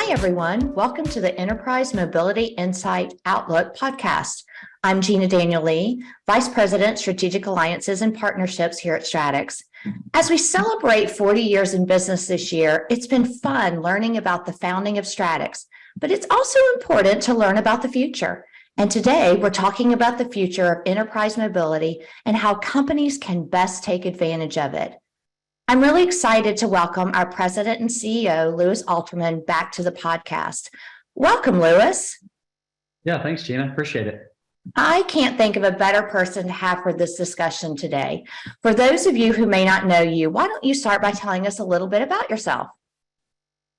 Hi, everyone. Welcome to the Enterprise Mobility Insight Outlook podcast. I'm Gina Daniel Lee, Vice President, Strategic Alliances and Partnerships here at Stratix. As we celebrate 40 years in business this year, it's been fun learning about the founding of Stratix, but it's also important to learn about the future. And today we're talking about the future of enterprise mobility and how companies can best take advantage of it. I'm really excited to welcome our President and CEO, Louis Alterman, back to the podcast. Welcome, Louis. Yeah, thanks, Gina. Appreciate it. I can't think of a better person to have for this discussion today. For those of you who may not know you, why don't you start by telling us a little bit about yourself?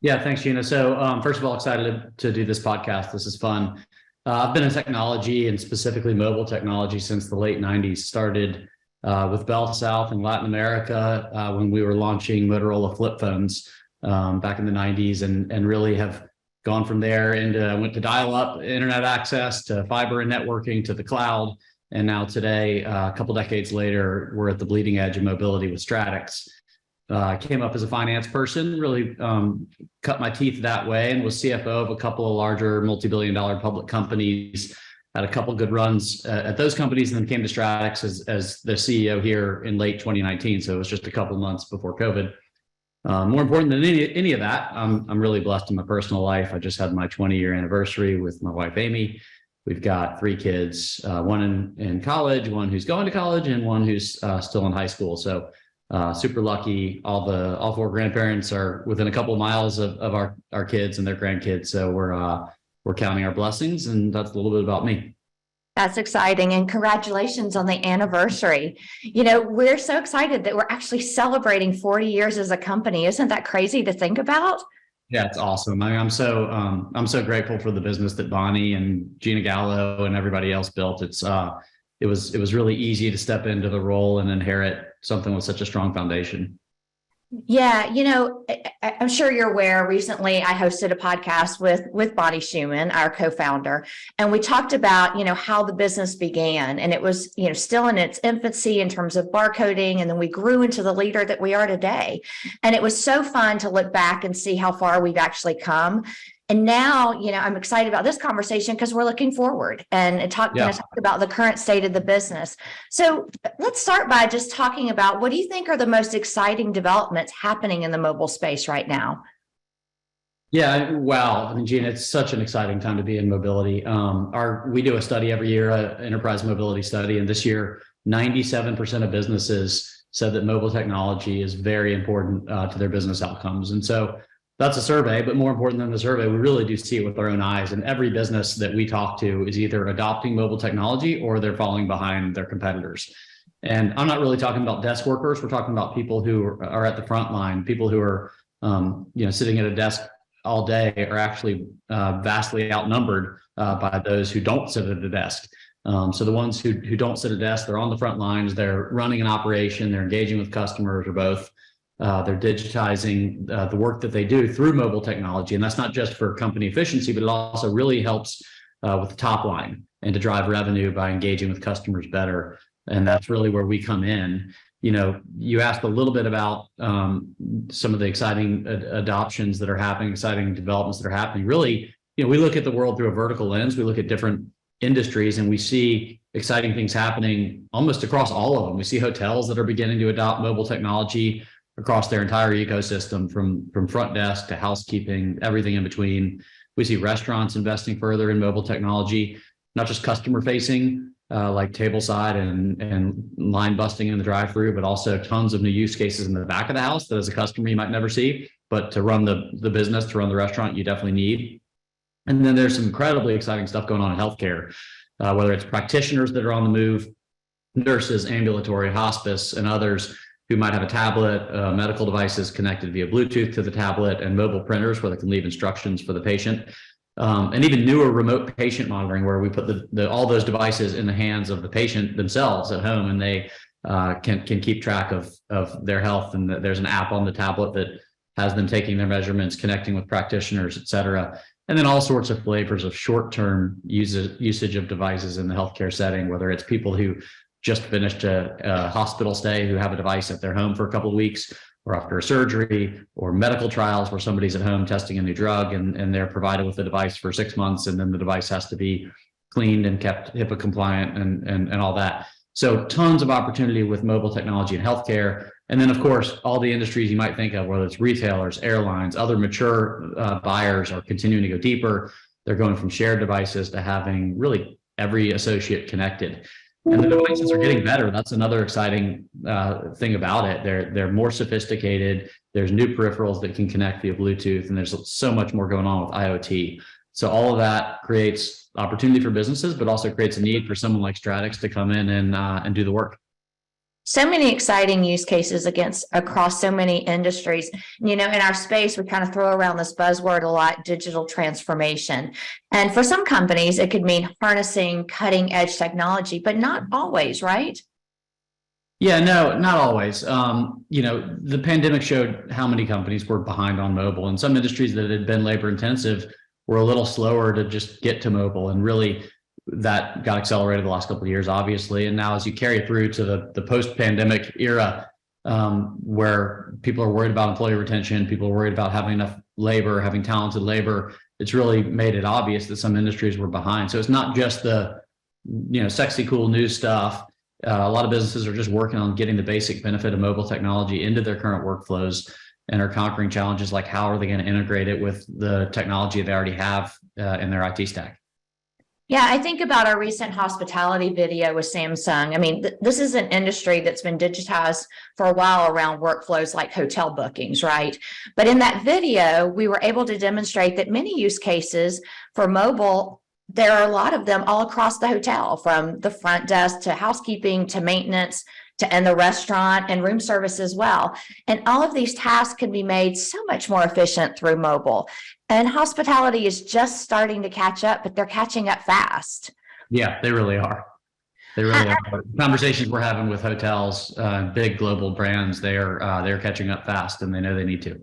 Yeah, thanks, Gina. So first of all, excited to do this podcast. This is fun. I've been in technology and specifically mobile technology since the late 90s. Started with Bell South in Latin America when we were launching Motorola flip phones back in the 90s, and really have gone from there into, went to dial-up internet access to fiber and networking to the cloud. And now today, a couple decades later, we're at the bleeding edge of mobility with Stratix. I came up as a finance person, really cut my teeth that way, and was CFO of a couple of larger multi-billion-dollar public companies. Had a couple good runs at those companies, and then came to Stratix as the CEO here in late 2019. So it was just a couple months before COVID. More important than any of that, I'm really blessed in my personal life. I just had my 20-year anniversary with my wife, Amy. We've got 3 kids, one in college, one who's going to college, and one who's still in high school. So super lucky. All 4 grandparents are within a couple of miles of our kids and their grandkids. So we're counting our blessings, and that's a little bit about me. That's exciting, and congratulations on the anniversary. You know, we're so excited that we're actually celebrating 40 years as a company. Isn't that crazy to think about? Yeah, it's awesome. I mean, I'm so grateful for the business that Bonnie and Gina Gallo and everybody else built. It was really easy to step into the role and inherit something with such a strong foundation. Yeah, you know, I'm sure you're aware, recently I hosted a podcast with Bonnie Schumann, our co-founder, and we talked about, you know, how the business began. And it was, you know, still in its infancy in terms of barcoding, and then we grew into the leader that we are today. And it was so fun to look back and see how far we've actually come. And now, you know, I'm excited about this conversation because we're looking forward and talk about the current state of the business. So let's start by just talking about, what do you think are the most exciting developments happening in the mobile space right now? Yeah, wow. I mean, Gina, it's such an exciting time to be in mobility. We do a study every year, an enterprise mobility study, and this year, 97% of businesses said that mobile technology is very important to their business outcomes. And so that's a survey, but more important than the survey, we really do see it with our own eyes. And every business that we talk to is either adopting mobile technology or they're falling behind their competitors. And I'm not really talking about desk workers. We're talking about people who are at the front line, people who are sitting at a desk all day are actually vastly outnumbered by those who don't sit at a desk. So the ones who don't sit at a desk, they're on the front lines, they're running an operation, they're engaging with customers or both. They're digitizing the work that they do through mobile technology. And that's not just for company efficiency, but it also really helps with the top line and to drive revenue by engaging with customers better. And that's really where we come in. You know, you asked a little bit about some of the exciting adoptions that are happening, exciting developments that are happening. Really, you know, we look at the world through a vertical lens. We look at different industries and we see exciting things happening almost across all of them. We see hotels that are beginning to adopt mobile technology across their entire ecosystem, from front desk to housekeeping, everything in between. We see restaurants investing further in mobile technology, not just customer facing, like tableside and line busting in the drive-through, but also tons of new use cases in the back of the house that as a customer you might never see, but to run the business, to run the restaurant, you definitely need. And then there's some incredibly exciting stuff going on in healthcare, whether it's practitioners that are on the move, nurses, ambulatory, hospice, and others who might have a tablet, medical devices connected via Bluetooth to the tablet, and mobile printers where they can leave instructions for the patient. And even newer remote patient monitoring, where we put all those devices in the hands of the patient themselves at home, and they can keep track of their health. And there's an app on the tablet that has them taking their measurements, connecting with practitioners, et cetera. And then all sorts of flavors of short-term usage of devices in the healthcare setting, whether it's people who just finished a hospital stay who have a device at their home for a couple of weeks, or after a surgery, or medical trials where somebody's at home testing a new drug and they're provided with the device for 6 months, and then the device has to be cleaned and kept HIPAA compliant and all that. So tons of opportunity with mobile technology in healthcare. And then, of course, all the industries you might think of, whether it's retailers, airlines, other mature buyers are continuing to go deeper. They're going from shared devices to having really every associate connected. And the devices are getting better. That's another exciting thing about it. They're more sophisticated. There's new peripherals that can connect via Bluetooth, and there's so much more going on with IoT. So all of that creates opportunity for businesses, but also creates a need for someone like Stratix to come in and do the work. So many exciting use cases across so many industries. In our space, we kind of throw around this buzzword a lot, digital transformation. And for some companies, it could mean harnessing cutting edge technology, but not always, right? Yeah, no, not always. The pandemic showed how many companies were behind on mobile, and some industries that had been labor intensive were a little slower to just get to mobile, and really that got accelerated the last couple of years, obviously. And now as you carry through to the post-pandemic era, where people are worried about employee retention, people are worried about having enough labor, having talented labor, it's really made it obvious that some industries were behind. So it's not just the, sexy, cool new stuff. A lot of businesses are just working on getting the basic benefit of mobile technology into their current workflows and are conquering challenges like how are they going to integrate it with the technology they already have in their IT stack. Yeah, I think about our recent hospitality video with Samsung. I mean, this is an industry that's been digitized for a while around workflows like hotel bookings, right? But in that video, we were able to demonstrate that many use cases for mobile, there are a lot of them all across the hotel, from the front desk to housekeeping to maintenance to in the restaurant and room service as well. And all of these tasks can be made so much more efficient through mobile. And hospitality is just starting to catch up, but they're catching up fast. Yeah, they really are. They really are. Conversations we're having with hotels, big global brands, they're catching up fast, and they know they need to.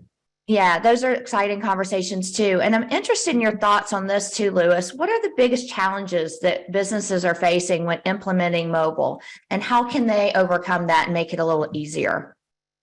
Yeah, those are exciting conversations too. And I'm interested in your thoughts on this too, Louis. What are the biggest challenges that businesses are facing when implementing mobile, and how can they overcome that and make it a little easier?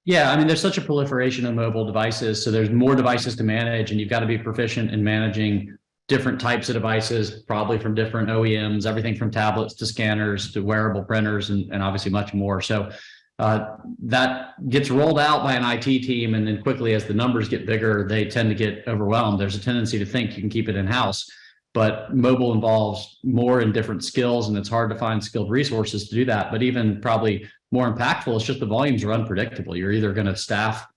Yeah, I mean, there's such a proliferation of mobile devices, so there's more devices to manage, and you've got to be proficient in managing different types of devices, probably from different OEMs, everything from tablets to scanners to wearable printers, and obviously much more. So that gets rolled out by an IT team, and then quickly as the numbers get bigger, they tend to get overwhelmed. There's a tendency to think you can keep it in-house, but mobile involves more and different skills, and it's hard to find skilled resources to do that. But even probably more impactful, it's just the volumes are unpredictable. You're either going to staff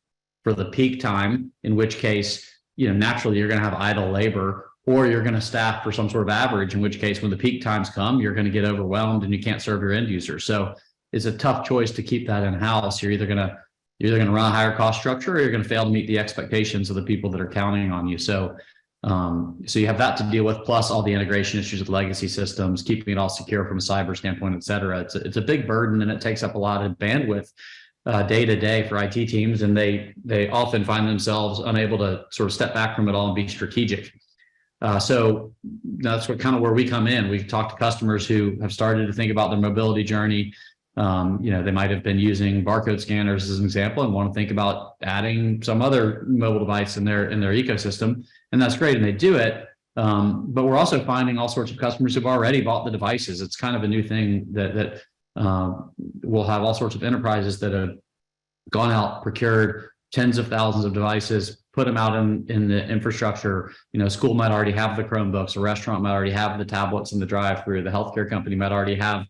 for the peak time, in which case, naturally you're going to have idle labor, or you're going to staff for some sort of average, in which case when the peak times come, you're going to get overwhelmed and you can't serve your end users. So it's a tough choice to keep that in-house. You're either going to run a higher cost structure, or you're going to fail to meet the expectations of the people that are counting on you. So you have that to deal with, plus all the integration issues with legacy systems, keeping it all secure from a cyber standpoint, et cetera. It's a big burden, and it takes up a lot of bandwidth day to day for IT teams, and they often find themselves unable to sort of step back from it all and be strategic. So that's kind of where we come in. We've talked to customers who have started to think about their mobility journey. They might have been using barcode scanners as an example and want to think about adding some other mobile device in their ecosystem, and that's great, and they do it. But we're also finding all sorts of customers who've already bought the devices. It's kind of a new thing that we'll have all sorts of enterprises that have gone out, procured tens of thousands of devices, put them out in the infrastructure. School might already have the Chromebooks, a restaurant might already have the tablets and the drive-through, the healthcare company might already have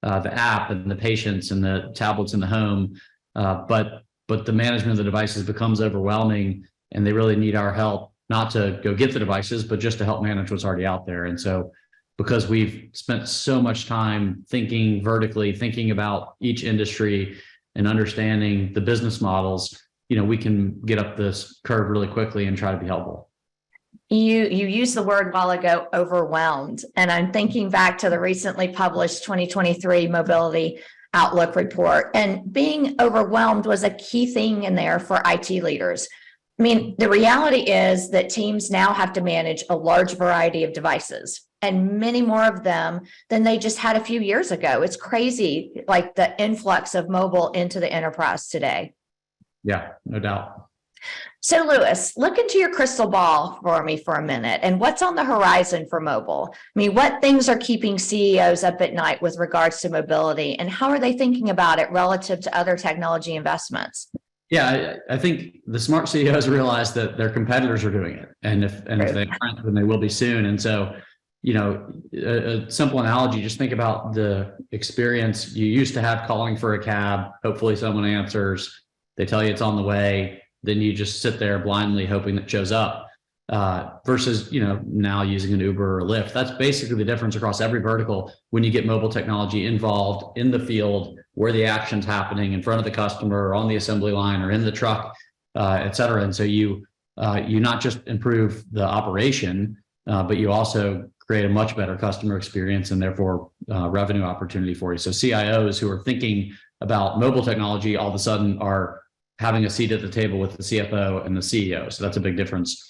the app and the patients and the tablets in the home, but the management of the devices becomes overwhelming, and they really need our help, not to go get the devices, but just to help manage what's already out there. And so, because we've spent so much time thinking vertically, thinking about each industry and understanding the business models, we can get up this curve really quickly and try to be helpful. You used the word a while ago, overwhelmed, and I'm thinking back to the recently published 2023 Mobility Outlook report, and being overwhelmed was a key thing in there for IT leaders. I mean, the reality is that teams now have to manage a large variety of devices, and many more of them than they just had a few years ago. It's crazy, like the influx of mobile into the enterprise today. Yeah, no doubt. So, Louis, look into your crystal ball for me for a minute. And what's on the horizon for mobile? I mean, what things are keeping CEOs up at night with regards to mobility, and how are they thinking about it relative to other technology investments? Yeah, I think the smart CEOs realize that their competitors are doing it, and if they aren't, then they will be soon. And so, a simple analogy: just think about the experience you used to have calling for a cab. Hopefully, someone answers. They tell you it's on the way. Then you just sit there blindly hoping it shows up. Versus, now using an Uber or a Lyft. That's basically the difference across every vertical when you get mobile technology involved in the field, where the action's happening in front of the customer or on the assembly line or in the truck, et cetera. And so you not just improve the operation, but you also create a much better customer experience and therefore revenue opportunity for you. So CIOs who are thinking about mobile technology all of a sudden are having a seat at the table with the CFO and the CEO. So that's a big difference.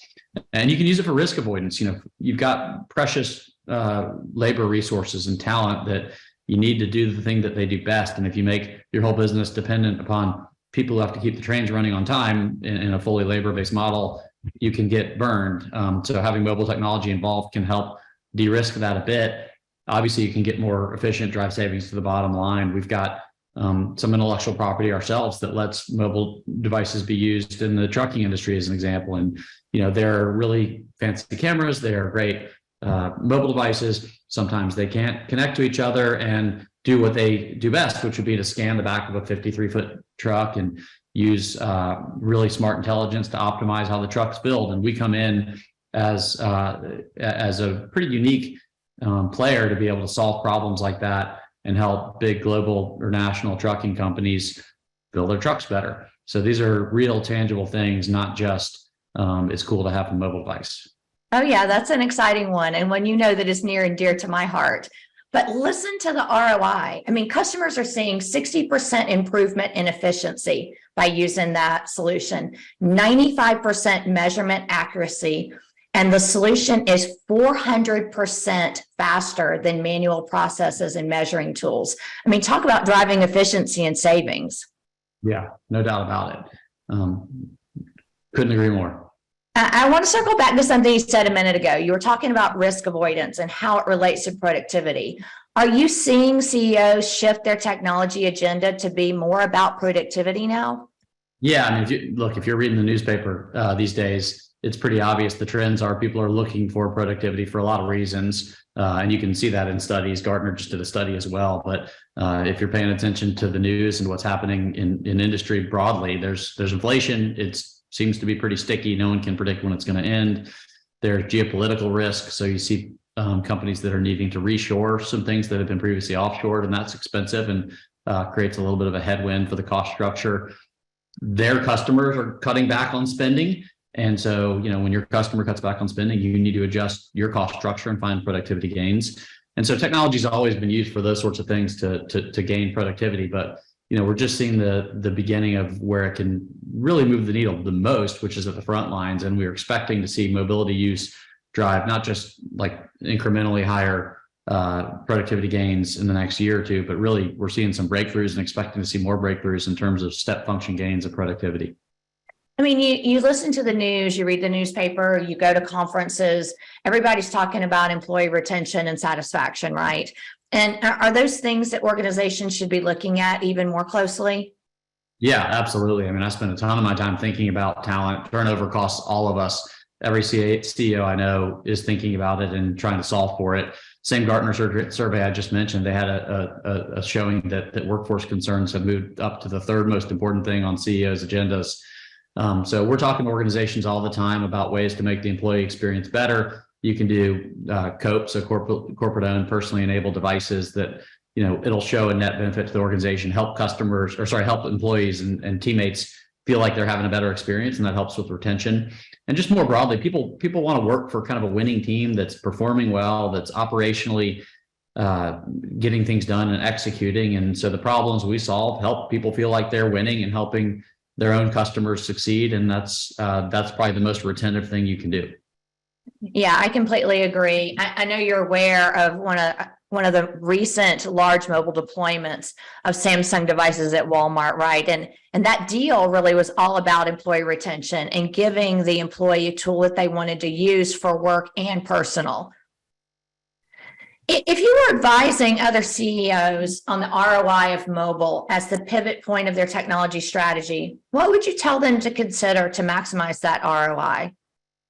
And you can use it for risk avoidance. You've got precious labor resources and talent that you need to do the thing that they do best. And if you make your whole business dependent upon people who have to keep the trains running on time in a fully labor-based model, you can get burned. So having mobile technology involved can help de-risk that a bit. Obviously, you can get more efficient, drive savings to the bottom line. We've got some intellectual property ourselves that lets mobile devices be used in the trucking industry as an example. And, they're really fancy cameras. They're great mobile devices. Sometimes they can't connect to each other and do what they do best, which would be to scan the back of a 53-foot truck and use really smart intelligence to optimize how the truck's built. And we come in as a pretty unique player to be able to solve problems like that and help big global or national trucking companies build their trucks better. So these are real tangible things, not just it's cool to have a mobile device. Oh, yeah, that's an exciting one. And one that is near and dear to my heart. But listen to the ROI. I mean, customers are seeing 60% improvement in efficiency by using that solution, 95% measurement accuracy, and the solution is 400% faster than manual processes and measuring tools. I mean, talk about driving efficiency and savings. Yeah, no doubt about it. Couldn't agree more. I want to circle back to something you said a minute ago. You were talking about risk avoidance and how it relates to productivity. Are you seeing CEOs shift their technology agenda to be more about productivity now? Yeah, I mean, if you're reading the newspaper these days, it's pretty obvious the trends are people are looking for productivity for a lot of reasons. And you can see that in studies. Gartner just did a study as well. But if you're paying attention to the news and what's happening in industry broadly, there's inflation. It seems to be pretty sticky. No one can predict when it's going to end. There's geopolitical risk. So you see companies that are needing to reshore some things that have been previously offshored, and that's expensive and creates a little bit of a headwind for the cost structure. Their customers are cutting back on spending. And so, when your customer cuts back on spending, you need to adjust your cost structure and find productivity gains. And so technology has always been used for those sorts of things to gain productivity. But, we're just seeing the beginning of where it can really move the needle the most, which is at the front lines. And we're expecting to see mobility use drive not just like incrementally higher productivity gains in the next year or two, but really we're seeing some breakthroughs and expecting to see more breakthroughs in terms of step function gains of productivity. I mean, you listen to the news, you read the newspaper, you go to conferences, everybody's talking about employee retention and satisfaction, right? And are those things that organizations should be looking at even more closely? Yeah, absolutely. I mean, I spend a ton of my time thinking about talent. Turnover costs all of us. Every CEO I know is thinking about it and trying to solve for it. Same Gartner survey I just mentioned, they had a showing that workforce concerns have moved up to the third most important thing on CEOs' agendas. So we're talking to organizations all the time about ways to make the employee experience better. You can do COPE, so corporate owned, personally enabled devices that, it'll show a net benefit to the organization, help help employees and teammates feel like they're having a better experience, and that helps with retention. And just more broadly, people want to work for kind of a winning team that's performing well, that's operationally getting things done and executing. And so the problems we solve help people feel like they're winning and helping their own customers succeed. And that's probably the most retentive thing you can do. Yeah, I completely agree. I know you're aware of one one of the recent large mobile deployments of Samsung devices at Walmart, right? And that deal really was all about employee retention and giving the employee a tool that they wanted to use for work and personal. If you were advising other CEOs on the ROI of mobile as the pivot point of their technology strategy, what would you tell them to consider to maximize that ROI?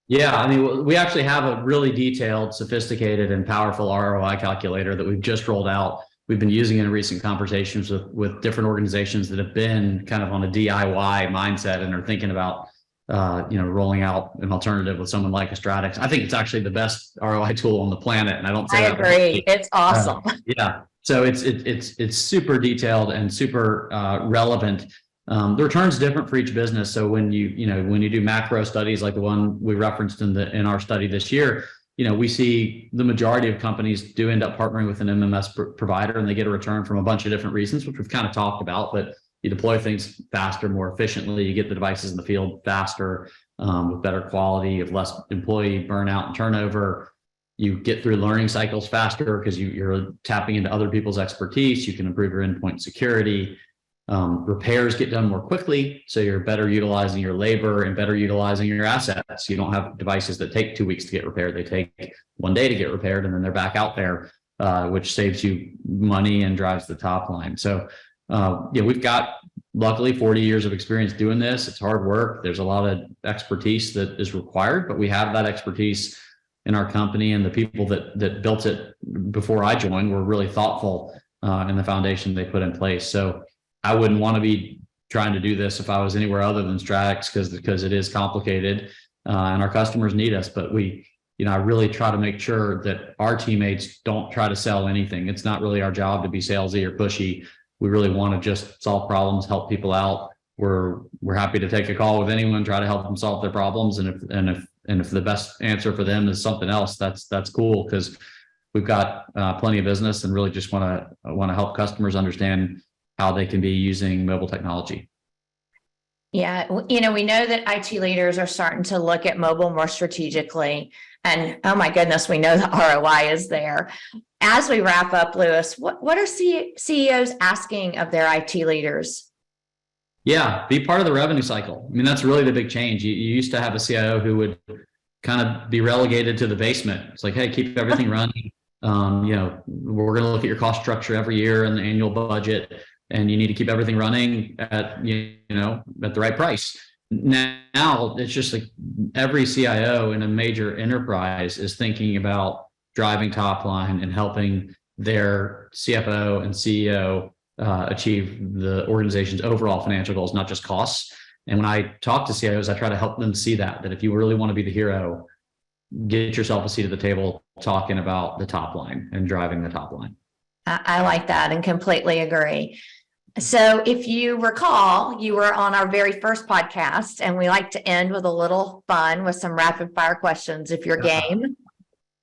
Yeah, I mean, we actually have a really detailed, sophisticated, and powerful ROI calculator that we've just rolled out. We've been using in recent conversations with different organizations that have been kind of on a DIY mindset and are thinking about rolling out an alternative with someone like a Stratix. I think it's actually the best ROI tool on the planet, and I don't say I agree. It's awesome. Yeah, so it's super detailed and super relevant. The return's different for each business. So when you do macro studies like the one we referenced in our study this year, we see the majority of companies do end up partnering with an MMS provider, and they get a return from a bunch of different reasons, which we've kind of talked about. But you deploy things faster, more efficiently. You get the devices in the field faster, with better quality, you have less employee burnout and turnover. You get through learning cycles faster because you're tapping into other people's expertise. You can improve your endpoint security. Repairs get done more quickly, so you're better utilizing your labor and better utilizing your assets. You don't have devices that take 2 weeks to get repaired. They take 1 day to get repaired, and then they're back out there, which saves you money and drives the top line. So we've got, luckily, 40 years of experience doing this. It's hard work. There's a lot of expertise that is required, but we have that expertise in our company, and the people that built it before I joined were really thoughtful in the foundation they put in place. So I wouldn't want to be trying to do this if I was anywhere other than Stratix, because it is complicated, and our customers need us. But I really try to make sure that our teammates don't try to sell anything. It's not really our job to be salesy or pushy. We really want to just solve problems, help people out. We're happy to take a call with anyone, try to help them solve their problems. And if the best answer for them is something else, that's cool, because we've got plenty of business and really just want to help customers understand how they can be using mobile technology. Yeah, we know that IT leaders are starting to look at mobile more strategically, and oh my goodness, we know the ROI is there. As we wrap up, Louis, what are CEOs asking of their IT leaders? Yeah, be part of the revenue cycle. I mean, that's really the big change. You used to have a CIO who would kind of be relegated to the basement. It's like, hey, keep everything running. We're going to look at your cost structure every year and the annual budget, and you need to keep everything running at the right price. Now it's just like every CIO in a major enterprise is thinking about driving top line and helping their CFO and CEO achieve the organization's overall financial goals, not just costs. And when I talk to CIOs, I try to help them see that if you really want to be the hero, get yourself a seat at the table talking about the top line and driving the top line. I like that and completely agree. So if you recall, you were on our very first podcast, and we like to end with a little fun with some rapid fire questions if you're game.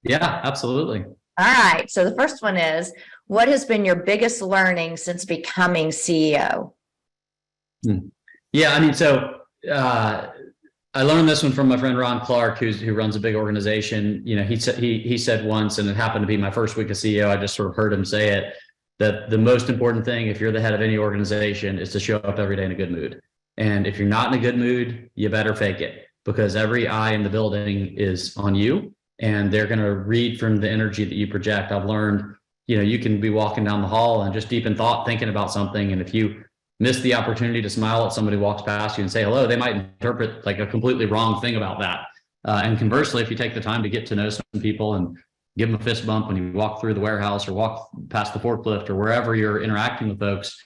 Yeah, absolutely. All right. So the first one is, what has been your biggest learning since becoming CEO? Yeah, I mean, so I learned this one from my friend Ron Clark, who runs a big organization. He said once, and it happened to be my first week as CEO, I just sort of heard him say it, that the most important thing, if you're the head of any organization, is to show up every day in a good mood. And if you're not in a good mood, you better fake it, because every eye in the building is on you, and they're going to read from the energy that you project. I've learned, you can be walking down the hall and just deep in thought thinking about something, and if you miss the opportunity to smile at somebody who walks past you and say hello, they might interpret like a completely wrong thing about that. And conversely, if you take the time to get to know some people and give them a fist bump when you walk through the warehouse or walk past the forklift or wherever you're interacting with folks,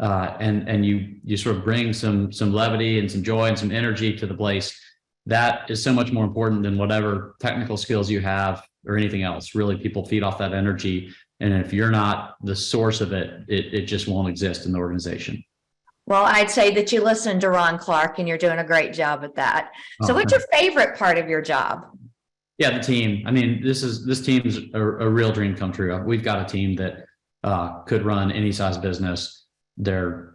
and you sort of bring some levity and some joy and some energy to the place, that is so much more important than whatever technical skills you have or anything else. Really, people feed off that energy, and if you're not the source of it, it just won't exist in the organization. Well, I'd say that you listened to Ron Clark, and you're doing a great job at that. So what's your favorite part of your job? Yeah, the team. I mean, this team's a real dream come true. We've got a team that could run any size business. They're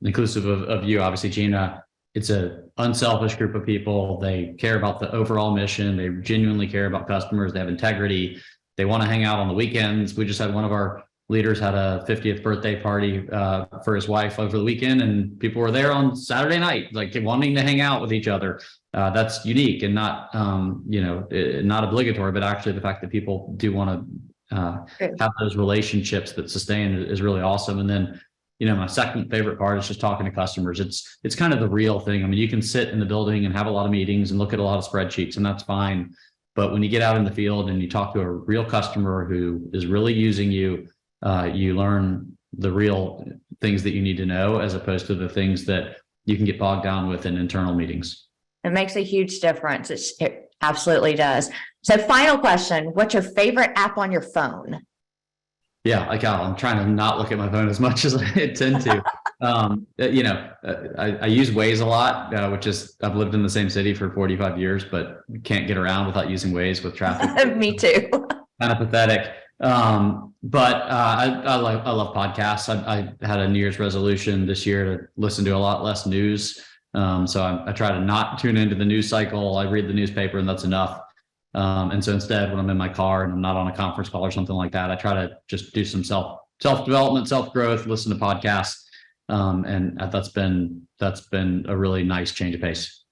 inclusive of you, obviously, Gina. It's an unselfish group of people. They care about the overall mission. They genuinely care about customers. They have integrity. They want to hang out on the weekends. We just had one of our leaders had a 50th birthday party for his wife over the weekend, and people were there on Saturday night, like wanting to hang out with each other. That's unique and not, not obligatory, but actually the fact that people do want to have those relationships that sustain is really awesome. And then, my second favorite part is just talking to customers. It's kind of the real thing. I mean, you can sit in the building and have a lot of meetings and look at a lot of spreadsheets, and that's fine. But when you get out in the field and you talk to a real customer who is really using you, you learn the real things that you need to know, as opposed to the things that you can get bogged down with in internal meetings. It makes a huge difference. It absolutely does. So final question, what's your favorite app on your phone? Yeah, I'm trying to not look at my phone as much as I tend to. I use Waze a lot, which is, I've lived in the same city for 45 years, but can't get around without using Waze with traffic. Me too. Kind of pathetic. But I love podcasts. I had a New Year's resolution this year to listen to a lot less news. So I try to not tune into the news cycle. I read the newspaper and that's enough. And so instead, when I'm in my car and I'm not on a conference call or something like that, I try to just do some self-development, self-growth, listen to podcasts. And that's been a really nice change of pace.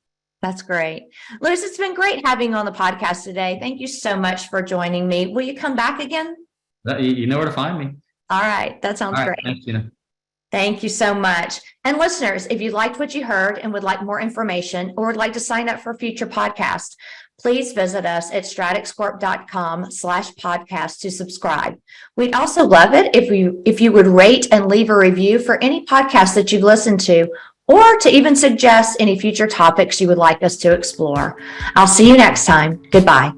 That's great. Louis, it's been great having you on the podcast today. Thank you so much for joining me. Will you come back again? You know where to find me. All right. That sounds great. Thanks, Gina. Thank you so much. And listeners, if you liked what you heard and would like more information or would like to sign up for future podcasts, please visit us at stratixcorp.com/podcast to subscribe. We'd also love it if you would rate and leave a review for any podcast that you've listened to, or to even suggest any future topics you would like us to explore. I'll see you next time. Goodbye.